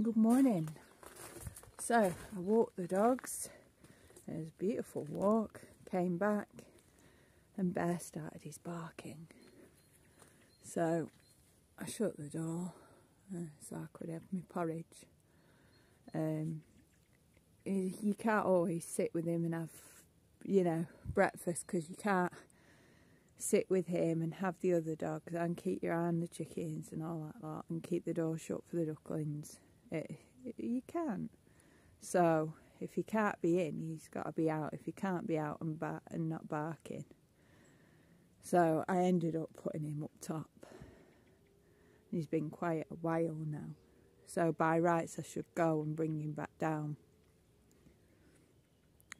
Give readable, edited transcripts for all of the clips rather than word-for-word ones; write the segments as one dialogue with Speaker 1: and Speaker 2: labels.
Speaker 1: Good morning. So I walked the dogs. It was a beautiful walk. Came back and Bear started his barking. So I shut the door so I could have my porridge. You can't always sit with him and have, breakfast, because you can't sit with him and have the other dogs and keep your eye on the chickens and all that lot and keep the door shut for the ducklings. You can't. So if he can't be in, he's got to be out. If he can't be out and not barking. So I ended up putting him up top. He's been quiet a while now. So by rights I should go and bring him back down.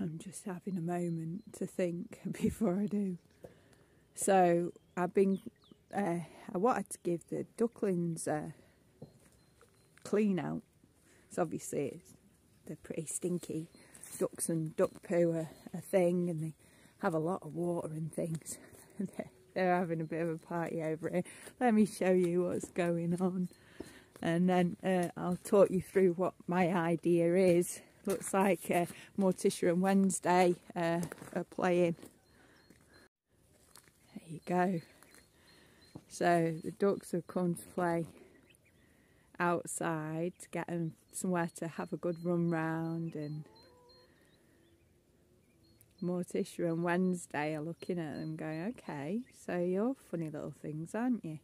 Speaker 1: I'm just having a moment to think before I do. So I wanted to give the ducklings a clean out. So obviously they're pretty stinky. Ducks and duck poo are a thing, and they have a lot of water and things. They're having a bit of a party over it. Let me show you what's going on, and then I'll talk you through what my idea is. Looks like Morticia and Wednesday are playing. There you go. So the ducks have come to play outside to get them somewhere to have a good run round, and Morticia and Wednesday are looking at them going, okay, so you're funny little things, aren't you?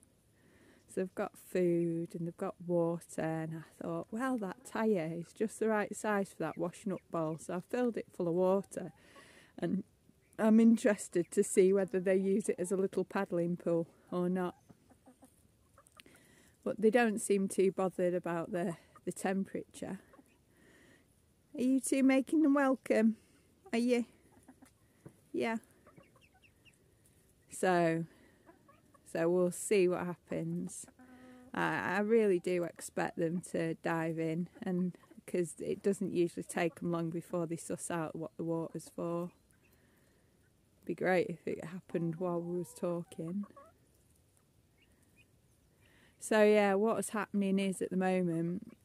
Speaker 1: So they've got food and they've got water, and I thought, well, that tyre is just the right size for that washing up bowl, so I filled it full of water, and I'm interested to see whether they use it as a little paddling pool or not. But they don't seem too bothered about the temperature. Are you two making them welcome? Are you? Yeah. So we'll see what happens. I really do expect them to dive in, and because it doesn't usually take them long before they suss out what the water's for. Be great if it happened while we was talking. So yeah, what's happening is at the moment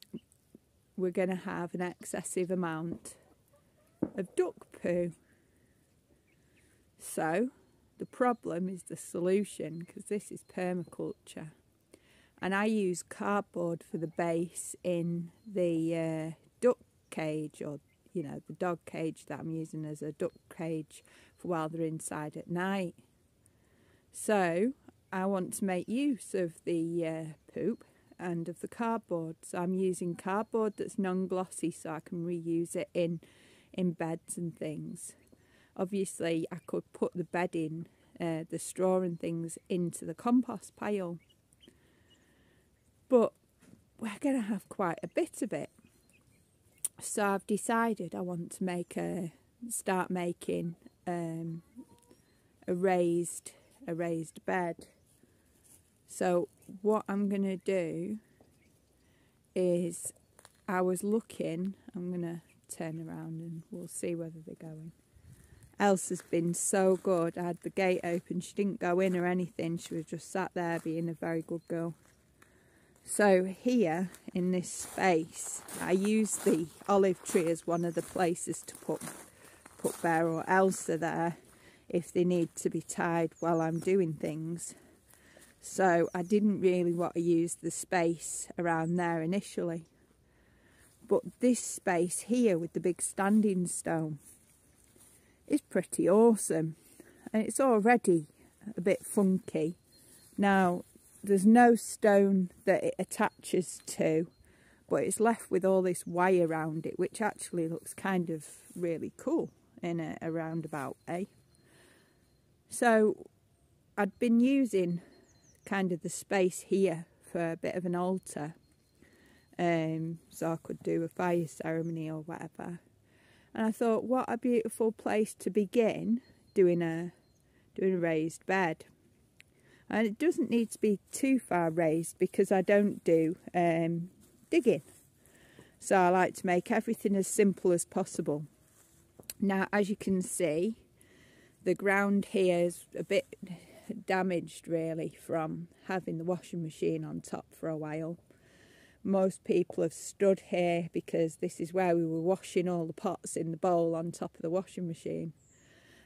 Speaker 1: we're going to have an excessive amount of duck poo. So the problem is the solution, because this is permaculture, and I use cardboard for the base in the duck cage, or the dog cage that I'm using as a duck cage for while they're inside at night. So I want to make use of the poop and of the cardboard. So I'm using cardboard that's non-glossy, so I can reuse it in beds and things. Obviously I could put the bedding, the straw and things into the compost pile. But we're going to have quite a bit of it. So I've decided I want to start making a raised bed. So what I'm going to do is, I'm going to turn around and we'll see whether they're going. Elsa's been so good. I had the gate open. She didn't go in or anything. She was just sat there being a very good girl. So here in this space, I use the olive tree as one of the places to put Bear or Elsa there if they need to be tied while I'm doing things. So I didn't really want to use the space around there initially. But this space here with the big standing stone is pretty awesome. And it's already a bit funky. Now, there's no stone that it attaches to, but it's left with all this wire around it, which actually looks kind of really cool in a roundabout way. So I'd been using kind of the space here for a bit of an altar, so I could do a fire ceremony or whatever. And I thought, what a beautiful place to begin doing a raised bed. And it doesn't need to be too far raised, because I don't do digging. So I like to make everything as simple as possible. Now, as you can see, the ground here is a bit damaged really from having the washing machine on top for a while. most people have stood here because this is where we were washing all the pots in the bowl on top of the washing machine.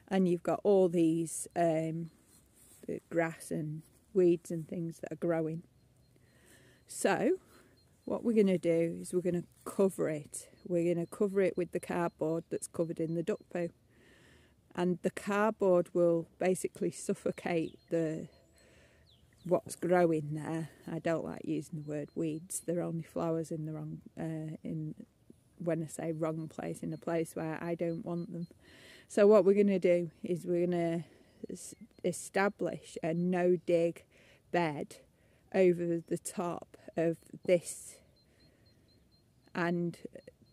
Speaker 1: And you've got all these the grass and weeds and things that are growing. So what we're going to do is we're going to cover it. We're going to cover it with the cardboard that's covered in the duck poo. And the cardboard will basically suffocate what's growing there. I don't like using the word weeds. They're only flowers in the wrong, when I say wrong place, in a place where I don't want them. So what we're going to do is we're going to establish a no-dig bed over the top of this, and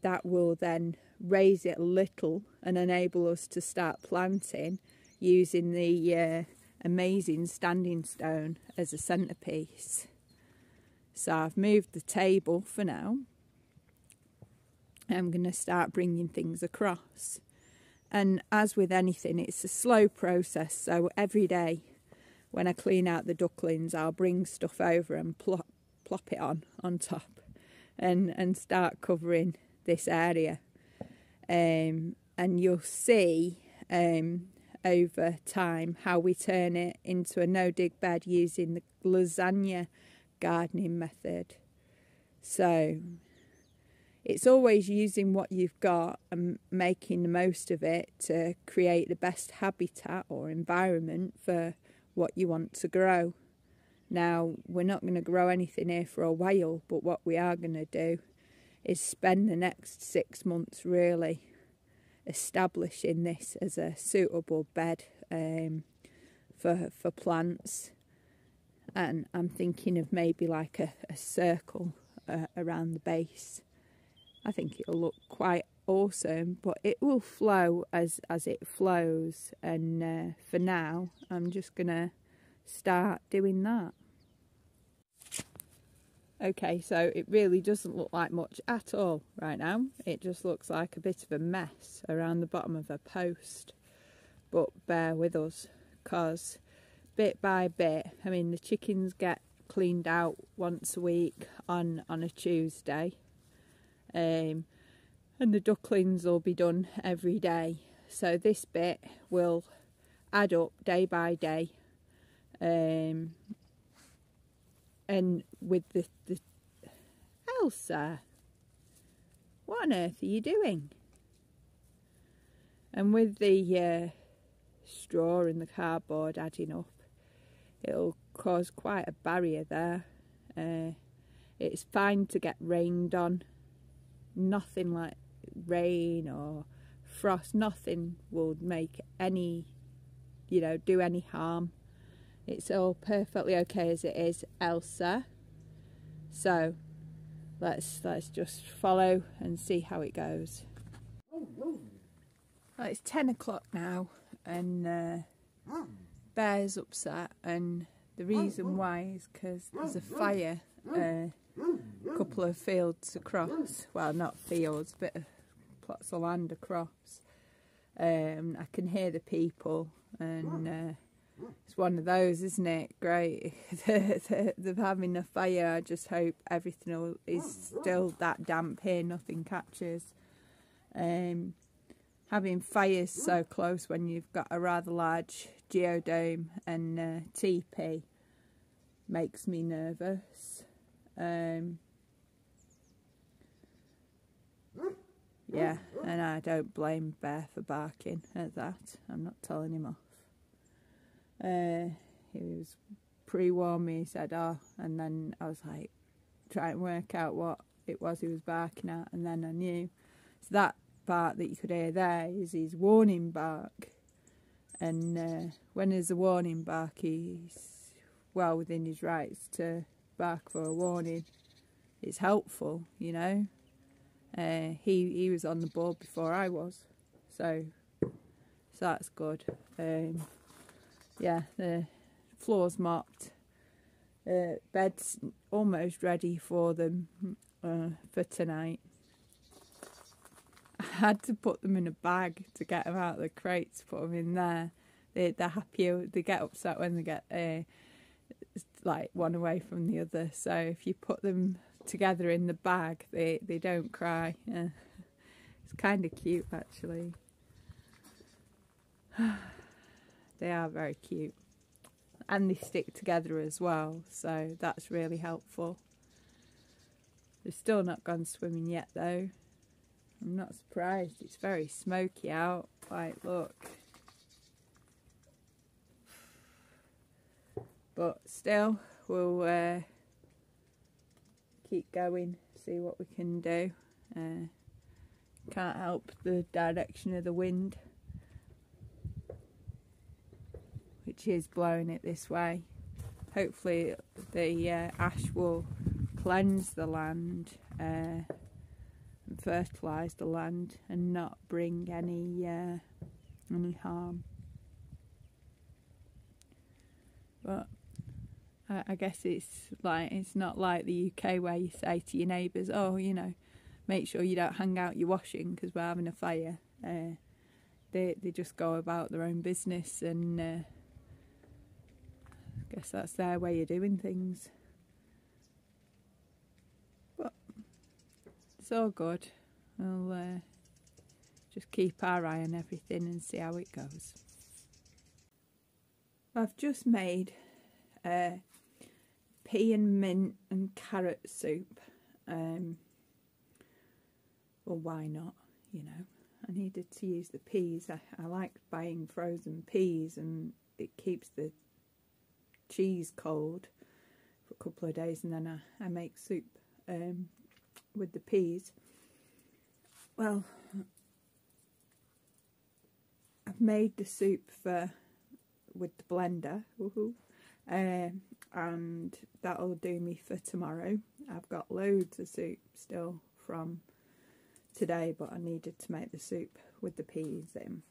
Speaker 1: that will then raise it a little and enable us to start planting using the amazing standing stone as a centrepiece. So I've moved the table for now. I'm going to start bringing things across, and as with anything, it's a slow process. So every day when I clean out the ducklings, I'll bring stuff over and plop it on top and start covering this area. And you'll see over time how we turn it into a no-dig bed using the lasagna gardening method. So it's always using what you've got and making the most of it to create the best habitat or environment for what you want to grow. Now, we're not going to grow anything here for a while, but what we are going to do is spend the next 6 months really establishing this as a suitable bed for plants. And I'm thinking of maybe like a circle around the base. I think it'll look quite awesome, but it will flow as it flows, and for now I'm just gonna start doing that. Okay, so it really doesn't look like much at all right now. It just looks like a bit of a mess around the bottom of a post, but bear with us, because bit by bit, I mean, the chickens get cleaned out once a week on a Tuesday, and the ducklings will be done every day. So this bit will add up day by day, and with the Elsa, what on earth are you doing? And with the straw and the cardboard adding up, it'll cause quite a barrier there. It's fine to get rained on. Nothing like rain or frost, nothing will make any, do any harm. It's all perfectly okay as it is, Elsa. So let's just follow and see how it goes. Well, it's 10 o'clock now, and Bear's upset, and the reason why is because there's a fire a couple of fields across. Well, not fields, but plots of land across. I can hear the people, and it's one of those, isn't it? Great. They're having a fire. I just hope everything is still that damp here, nothing catches. Having fires so close when you've got a rather large geodome and teepee makes me nervous. Yeah, and I don't blame Bear for barking at that. I'm not telling him off. He was pre-warned me, he said, oh, and then I was like, trying to work out what it was he was barking at, and then I knew. So that part that you could hear there is his warning bark, and when there's a warning bark, he's well within his rights to bark for a warning. It's helpful, He was on the board before I was, so that's good. Yeah, the floor's mopped. Bed's almost ready for them for tonight. I had to put them in a bag to get them out of the crates, put them in there. They're happier. They get upset when they get like one away from the other. So if you put them together in the bag, they don't cry. It's kind of cute actually. They are very cute, and they stick together as well, so that's really helpful. They've still not gone swimming yet though. I'm not surprised, it's very smoky out. Like, look. But still, we'll keep going, see what we can do. Can't help the direction of the wind, which is blowing it this way. Hopefully the ash will cleanse the land and fertilise the land and not bring any harm. But I guess it's not like the UK where you say to your neighbours, oh, you know, make sure you don't hang out your washing because we're having a fire. They just go about their own business, and I guess that's their way of doing things. But it's all good. We'll just keep our eye on everything and see how it goes. I've just made pea and mint and carrot soup. Well, why not, you know? I needed to use the peas. I like buying frozen peas, and it keeps the cheese cold for a couple of days, and then I make soup with the peas. Well, I've made the soup with the blender, and that'll do me for tomorrow. I've got loads of soup still from today, but I needed to make the soup with the peas in.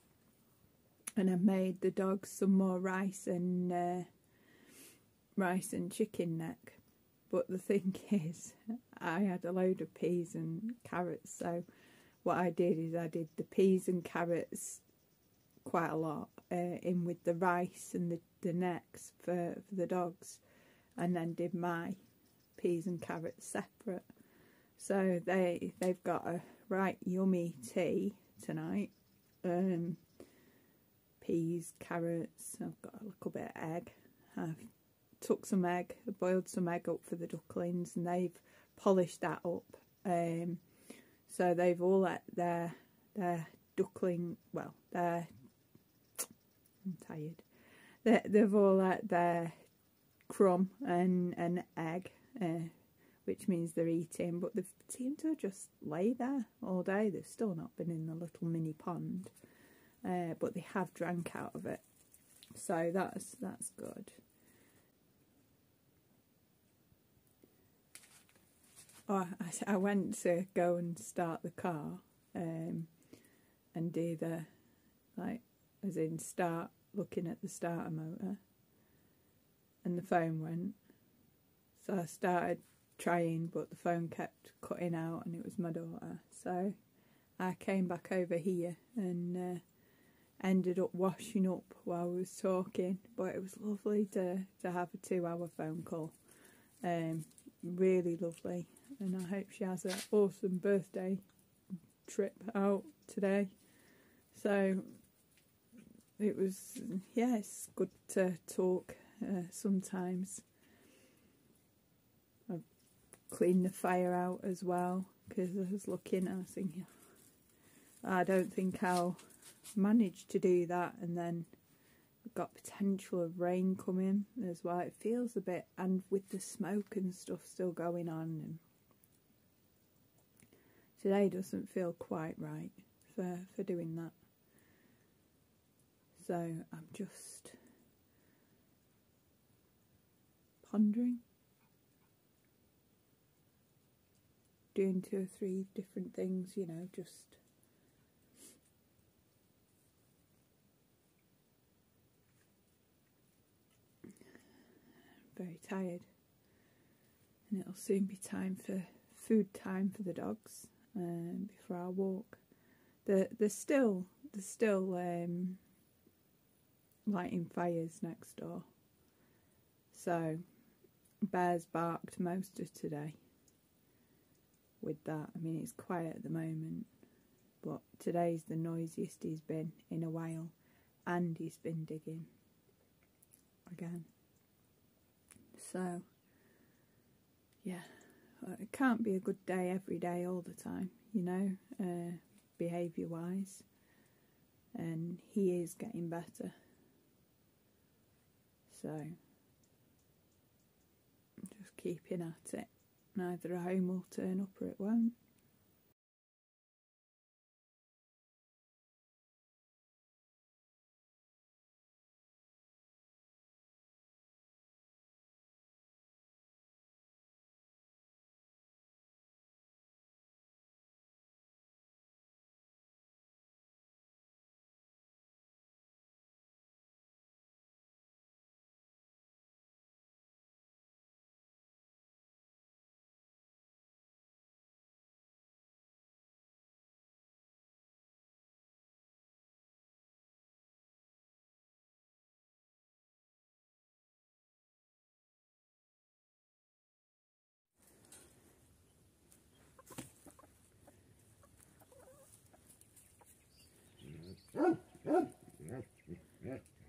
Speaker 1: And I made the dogs some more rice and chicken neck. But the thing is, I had a load of peas and carrots, so what I did is I did the peas and carrots quite a lot in with the rice and the necks for the dogs, and then did my peas and carrots separate. So they've got a right yummy tea tonight. Peas, carrots, I've got a little bit of egg. I've took some egg, boiled some egg up for the ducklings, and they've polished that up. So they've all let their duckling, well, I'm tired. They've all let their crumb and egg, which means they're eating, but they seem to just lay there all day. They've still not been in the little mini pond, but they have drank out of it, so that's good. Oh, I went to go and start the car, and do the, like, as in start looking at the starter motor, and the phone went. So I started trying, but the phone kept cutting out, and it was my daughter. So I came back over here and ended up washing up while we was talking. But it was lovely to have a 2-hour phone call. Really lovely, and I hope she has an awesome birthday trip out today. So it was, yeah, it's good to talk sometimes. I've cleaned the fire out as well, because I was looking and I was thinking, I don't think I'll manage to do that, and then we've got potential of rain coming as well. It feels a bit, and with the smoke and stuff still going on, and today doesn't feel quite right for doing that. So I'm just pondering, doing 2 or 3 different things, you know, just very tired, and it'll soon be time for food time for the dogs before our walk. They're still lighting fires next door, so Bear's barked most of today, with that. I mean, it's quiet at the moment, but today's the noisiest he's been in a while, and he's been digging again. So, yeah, it can't be a good day every day all the time, you know, behaviour-wise, and he is getting better. So, just keeping at it. Either a home will turn up or it won't.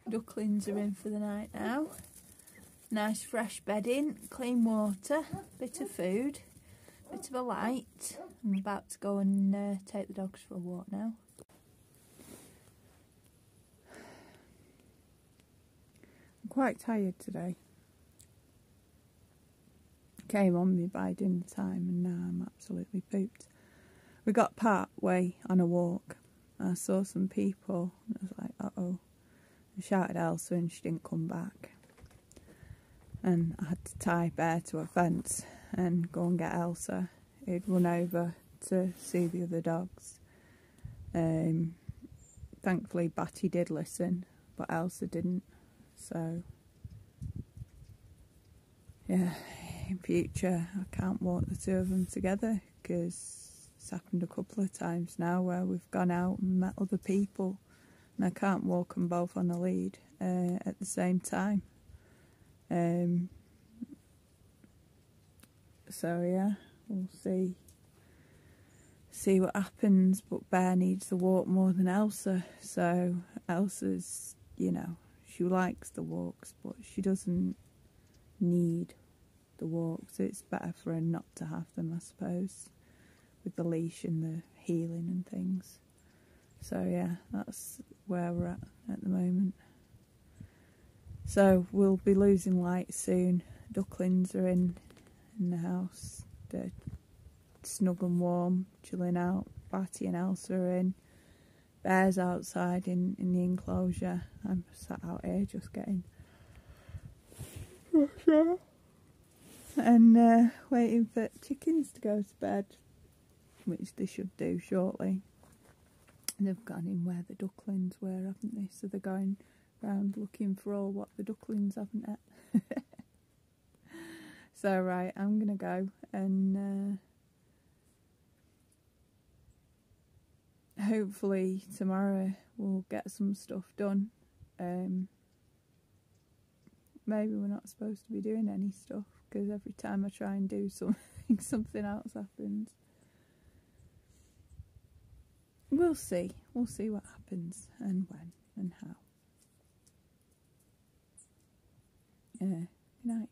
Speaker 1: Ducklings are in for the night now. Nice fresh bedding, clean water, bit of food, bit of a light. I'm about to go and take the dogs for a walk now. I'm quite tired today. Came on me by dinner time and now I'm absolutely pooped. We got part way on a walk. I saw some people and I was like, uh-oh. I shouted at Elsa and she didn't come back. And I had to tie Bear to a fence and go and get Elsa. He'd run over to see the other dogs. Thankfully Batty did listen, but Elsa didn't. So, yeah, in future I can't walk the two of them together because it's happened a couple of times now where we've gone out and met other people and I can't walk them both on the lead at the same time. So yeah, we'll see what happens, but Bear needs the walk more than Elsa. So Elsa's, you know, she likes the walks, but she doesn't need the walks. It's better for her not to have them, I suppose, with the leash and the healing and things. So yeah, that's where we're at the moment. So we'll be losing light soon. Ducklings are in the house. They're snug and warm, chilling out. Batty and Elsa are in. Bear's outside in the enclosure. I'm sat out here just getting fresh air. And waiting for chickens to go to bed, which they should do shortly. They've gone in where the ducklings were, haven't they? So they're going round looking for all what the ducklings haven't ate. So right, I'm gonna go and hopefully tomorrow we'll get some stuff done. Maybe we're not supposed to be doing any stuff because every time I try and do something, something else happens. We'll see. We'll see what happens and when and how. Good night.